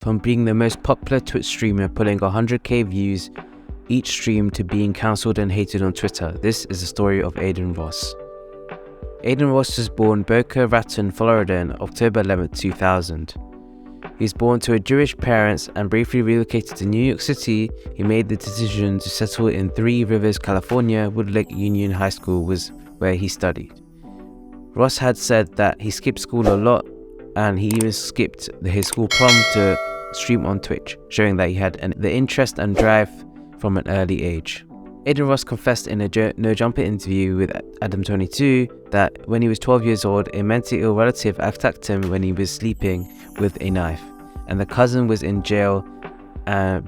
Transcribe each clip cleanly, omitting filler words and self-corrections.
from being the most popular Twitch streamer pulling 100k views each stream to being cancelled and hated on Twitter. This is the story of Adin Ross. Adin Ross was born Boca Raton, Florida on October 11, 2000. He was born to Jewish parents and briefly relocated to New York City. He made the decision to settle in Three Rivers, California. Woodlake Union High School was where he studied. Ross had said that he skipped school a lot, and he even skipped his school prom to stream on Twitch, showing that he had the interest and drive from an early age. Adin Ross confessed in a No Jumper interview with Adin 22 that when he was 12 years old, a mentally ill relative attacked him when he was sleeping with a knife, and the cousin was in jail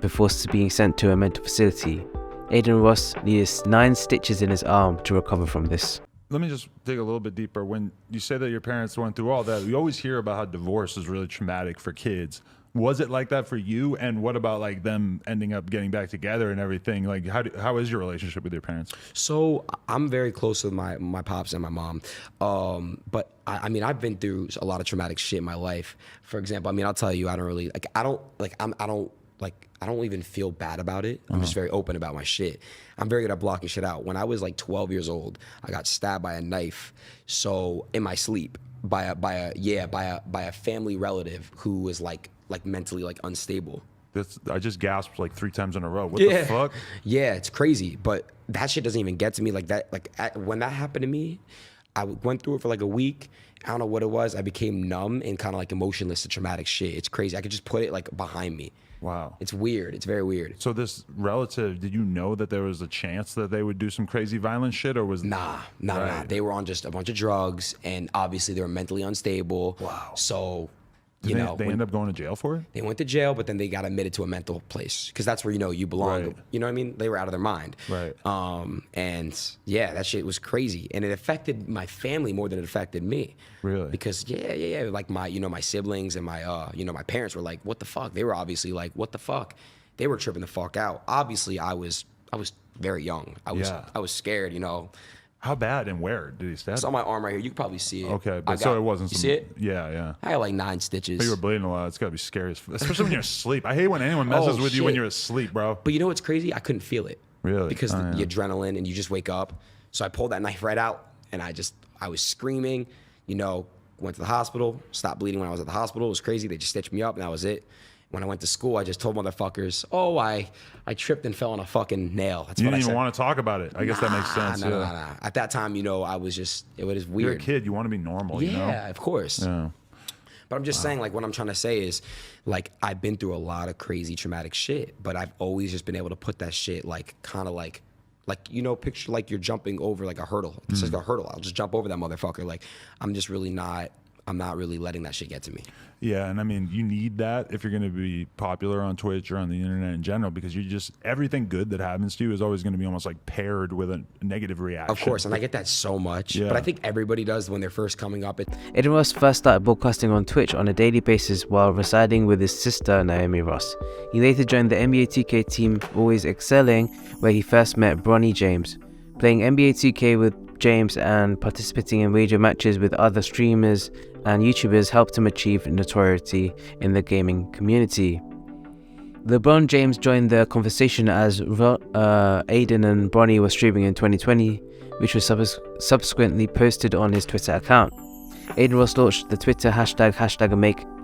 before being sent to a mental facility. Adin Ross needed 9 stitches in his arm to recover from this. Let me just dig a little bit deeper. When you say that your parents went through all that, we always hear about how divorce is really traumatic for kids. Was it like that for you? And what about like them ending up getting back together and everything? Like how is your relationship with your parents? So I'm very close with my pops and my mom. But I mean, I've been through a lot of traumatic shit in my life. For example, I mean, I'll tell you, I don't even feel bad about it. I'm just very open about my shit. I'm very good at blocking shit out. When I was like 12 years old, I got stabbed by a knife. So in my sleep by a family relative who was like mentally like unstable. I just gasped like 3 times in a row. What the fuck? Yeah, it's crazy. But that shit doesn't even get to me like that. When that happened to me, I went through it for like a week. I don't know what it was. I became numb and kind of like emotionless to traumatic shit. It's crazy. I could just put it like behind me. Wow. It's weird. It's very weird. So this relative, did you know that there was a chance that they would do some crazy violent shit, or was Nah. They were on just a bunch of drugs, and obviously they were mentally unstable. Wow. So, they end up going to jail for it? They went to jail, but then they got admitted to a mental place because that's where you belong. Right. You know what I mean? They were out of their mind. Right. And yeah, that shit was crazy, and it affected my family more than it affected me. Really? Because yeah. Like my siblings and my my parents were like, what the fuck? They were obviously like, what the fuck? They were tripping the fuck out. Obviously, I was very young. I was scared. How bad and where did he stab? It's on my arm right here. You can probably see it. Okay, but so it wasn't. You see it? Yeah. I had like 9 stitches. But you were bleeding a lot. It's gotta be scary, especially when you're asleep. I hate when anyone messes with you when you're asleep, bro. But you know what's crazy? I couldn't feel it. Really? Because the adrenaline, and you just wake up. So I pulled that knife right out, and I was screaming. Went to the hospital. Stopped bleeding when I was at the hospital. It was crazy. They just stitched me up, and that was it. When I went to school, I just told motherfuckers, "Oh, I tripped and fell on a fucking nail." That's you what I didn't said. even want to talk about it. I guess that makes sense. Nah. At that time, I was just, it was weird. You're a kid. You want to be normal. Yeah, of course. Yeah. But I'm just saying, like, what I'm trying to say is, like, I've been through a lot of crazy traumatic shit, but I've always just been able to put that shit, like, kind of like picture like you're jumping over like a hurdle. It's like a hurdle. I'll just jump over that motherfucker. Like, I'm not really letting that shit get to me. Yeah, and I mean, you need that if you're going to be popular on Twitch or on the internet in general, because everything good that happens to you is always going to be almost like paired with a negative reaction. Of course, and I get that so much. Yeah. But I think everybody does when they're first coming up. Adin Ross first started broadcasting on Twitch on a daily basis while residing with his sister Naomi Ross. He later joined the NBA 2K team, always excelling, where he first met Bronny James. Playing NBA 2K with James and participating in wager matches with other streamers and YouTubers helped him achieve notoriety in the gaming community. LeBron James joined the conversation as Adin and Bronny were streaming in 2020, which was subsequently posted on his Twitter account. Adin Ross launched the Twitter hashtag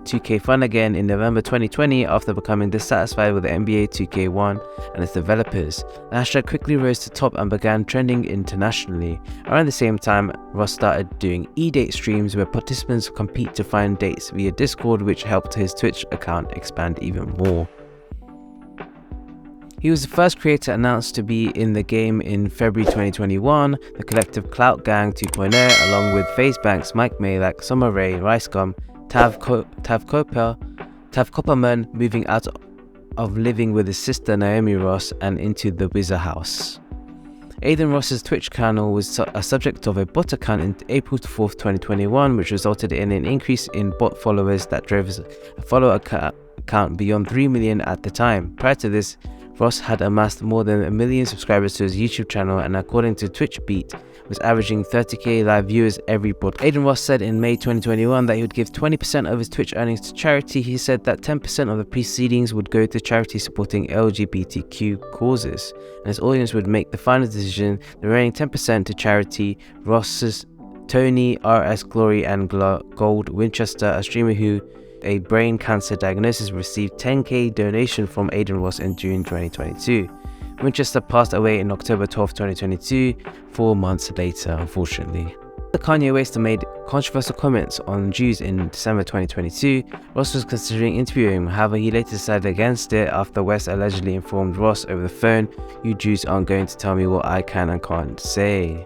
#Make2K Again in November 2020 after becoming dissatisfied with the NBA 2K1 and its developers. The hashtag quickly rose to top and began trending internationally. Around the same time, Ross started doing e-date streams where participants compete to find dates via Discord, which helped his Twitch account expand even more. He was the first creator announced to be in the game in February 2021, the collective Clout Gang 2.0, along with FaZe Banks, Mike Malak, Summer Rae, Ricegum, Tav Copperman, moving out of living with his sister Naomi Ross and into the Wizard House. Adin Ross's Twitch channel was a subject of a bot account in April 4th, 2021, which resulted in an increase in bot followers that drove a follower count beyond 3 million at the time. Prior to this, Ross had amassed more than 1 million subscribers to his YouTube channel, and according to TwitchBeat, was averaging 30k live viewers every broadcast. Adin Ross said in May 2021 that he would give 20% of his Twitch earnings to charity. He said that 10% of the proceedings would go to charity supporting LGBTQ causes, and his audience would make the final decision, the remaining 10% to charity. Ross's Tony RS Glory and Gold Winchester, a streamer who a brain cancer diagnosis, received 10k donation from Adin Ross in June 2022. Winchester passed away in October 12, 2022, 4 months later, unfortunately. Kanye West made controversial comments on Jews in December 2022. Ross was considering interviewing him, however he later decided against it after West allegedly informed Ross over the phone, "You Jews aren't going to tell me what I can and can't say."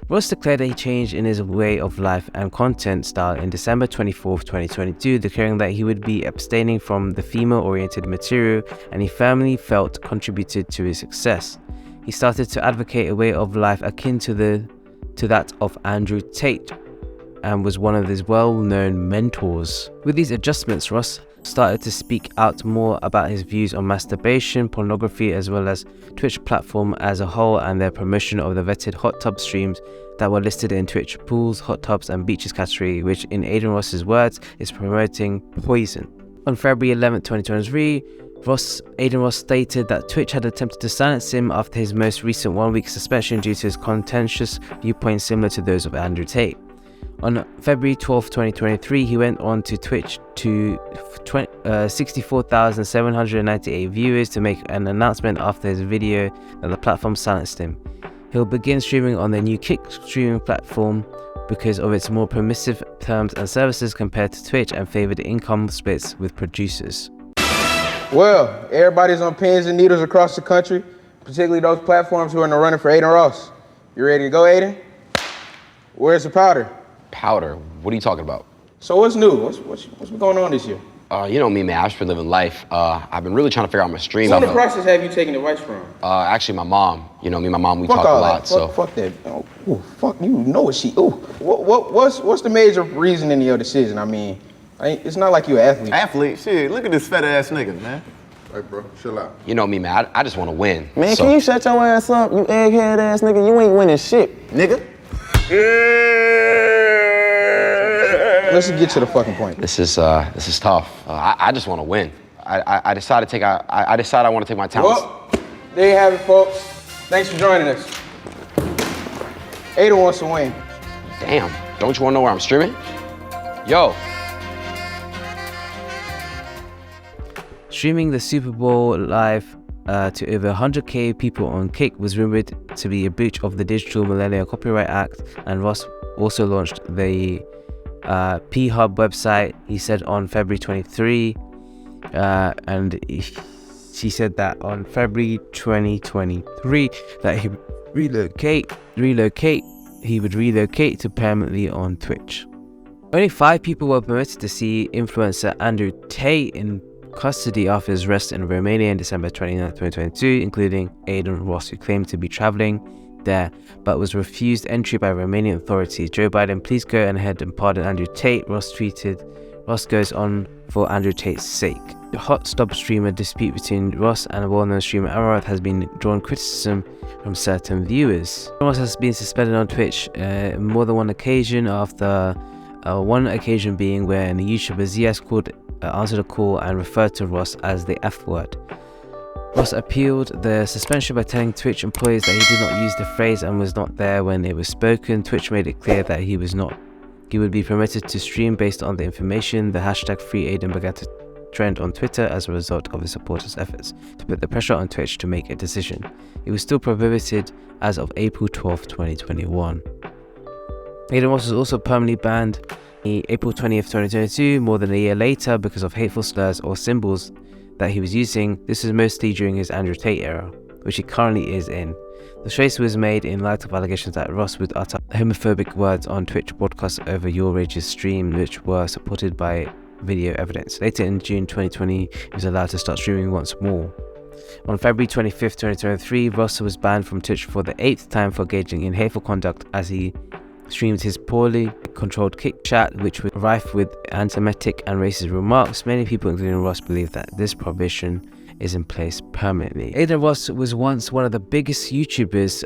Ross declared that he changed in his way of life and content style in December 24, 2022, declaring that he would be abstaining from the female-oriented material and he firmly felt contributed to his success. He started to advocate a way of life akin to that of Andrew Tate and was one of his well-known mentors. With these adjustments, Ross started to speak out more about his views on masturbation, pornography, as well as Twitch platform as a whole and their promotion of the vetted hot tub streams that were listed in Twitch pools, hot tubs and beaches category, which in Adin Ross's words is promoting poison. On February 11, 2023, Adin Ross stated that Twitch had attempted to silence him after his most recent 1-week suspension due to his contentious viewpoints similar to those of Andrew Tate. On February 12, 2023, he went on to Twitch to 64,798 viewers to make an announcement after his video that the platform silenced him. He'll begin streaming on the new Kick streaming platform because of its more permissive terms and services compared to Twitch and favored income splits with producers. Well, everybody's on pins and needles across the country, particularly those platforms who are in the running for Adin Ross. You ready to go, Adin? Where's the powder? Powder? What are you talking about? So what's new? What's going on this year? You know me, man. I've just been living life. I've been really trying to figure out my stream. So in the process have you taken advice from? Actually, my mom. You know me, my mom. We fuck talk a lot. That. Fuck that. Oh, fuck. You know what she? Oh, what's the major reasoning of your decision? I mean, it's not like you're an athlete. Athlete? Shit. Look at this fat ass nigga, man. Hey, bro, chill out. You know me, man. I just want to win. Man, can you shut your ass up, you egghead ass nigga? You ain't winning shit, nigga. Let's just get to the fucking point. This is tough. I just want to win. I decided I want to take my talents. Well, there you have it, folks. Thanks for joining us. Adin wants to win. Damn, don't you want to know where I'm streaming? Yo. Streaming the Super Bowl live to over 100k people on Kick was rumored to be a breach of the Digital Millennial Copyright Act, and Ross also launched the P-Hub website, he said on February 23, and she said that on February 2023 that he would relocate to permanently on Twitch. Only 5 people were permitted to see influencer Andrew Tate in custody after his arrest in Romania in December 29, 2022, including Adin Ross, who claimed to be traveling there but was refused entry by Romanian authorities. Joe Biden, please go ahead and pardon Andrew Tate, Ross tweeted. Ross goes on for Andrew Tate's sake. The hot stub streamer dispute between Ross and a well-known streamer Amarath has been drawn criticism from certain viewers. Ross has been suspended on Twitch more than one occasion, after one occasion being when the YouTuber ZS answered a call and referred to Ross as the F word. Ross appealed the suspension by telling Twitch employees that he did not use the phrase and was not there when it was spoken. Twitch made it clear that he would be permitted to stream based on the information. The hashtag #FreeAdin began to trend on Twitter as a result of his supporters' efforts to put the pressure on Twitch to make a decision. It was still prohibited as of April 12, 2021. Adin Ross was also permanently banned April 20th, 2022, more than a year later, because of hateful slurs or symbols that he was using. This is mostly during his Andrew Tate era, which he currently is in. The choice was made in light of allegations that Ross would utter homophobic words on Twitch broadcasts over Your Rage's stream, which were supported by video evidence. Later in June 2020, he was allowed to start streaming once more. On February 25th, 2023, Ross was banned from Twitch for the 8th time for engaging in hateful conduct as he streamed his poorly controlled Kick chat, which was rife with anti-Semitic and racist remarks. Many people, including Ross, believe that this prohibition is in place permanently. Adin Ross was once one of the biggest YouTubers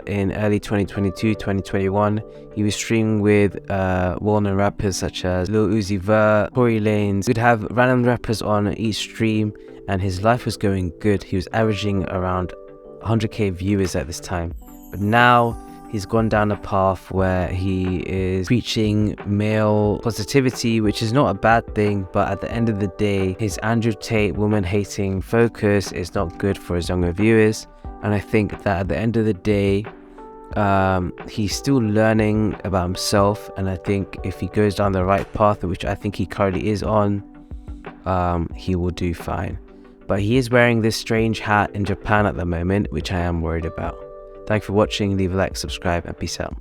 in early 2022, 2021. He was streaming with well-known rappers such as Lil Uzi Vert, Tory Lanez. We'd have random rappers on each stream, and his life was going good. He was averaging around 100k viewers at this time. But now he's gone down a path where he is preaching male positivity, which is not a bad thing, but at the end of the day, his Andrew Tate woman-hating focus is not good for his younger viewers. And I think that at the end of the day, he's still learning about himself, and I think if he goes down the right path, which I think he currently is on, he will do fine. But he is wearing this strange hat in Japan at the moment, which I am worried about. Thanks for watching, leave a like, subscribe, and peace out.